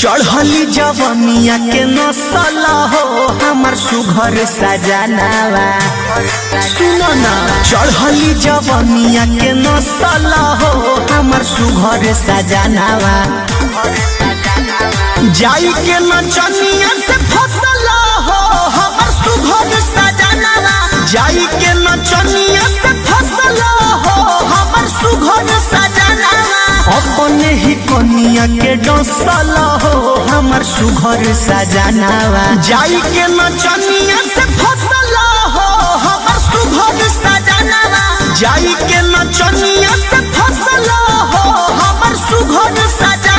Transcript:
चढ़ली जवनिया के नसल हो हमार सुघर सजनावा। सुनो ना चढ़ली जवनिया के नसल हो हमार सुघर सजनावा। जाई के नचनिया से फसल हो हमार सुघर सजनावा। जाई के नचनिया से फसल हो हमार सुघर सजनावा। अपने ही कनिया के डसल हो हमार सुघर सजनावा। जाई के नचनिया से फसल हो हमार सुघर सजनावा। जाई के नचनिया से फसल हो हमार सुघर सजनावा।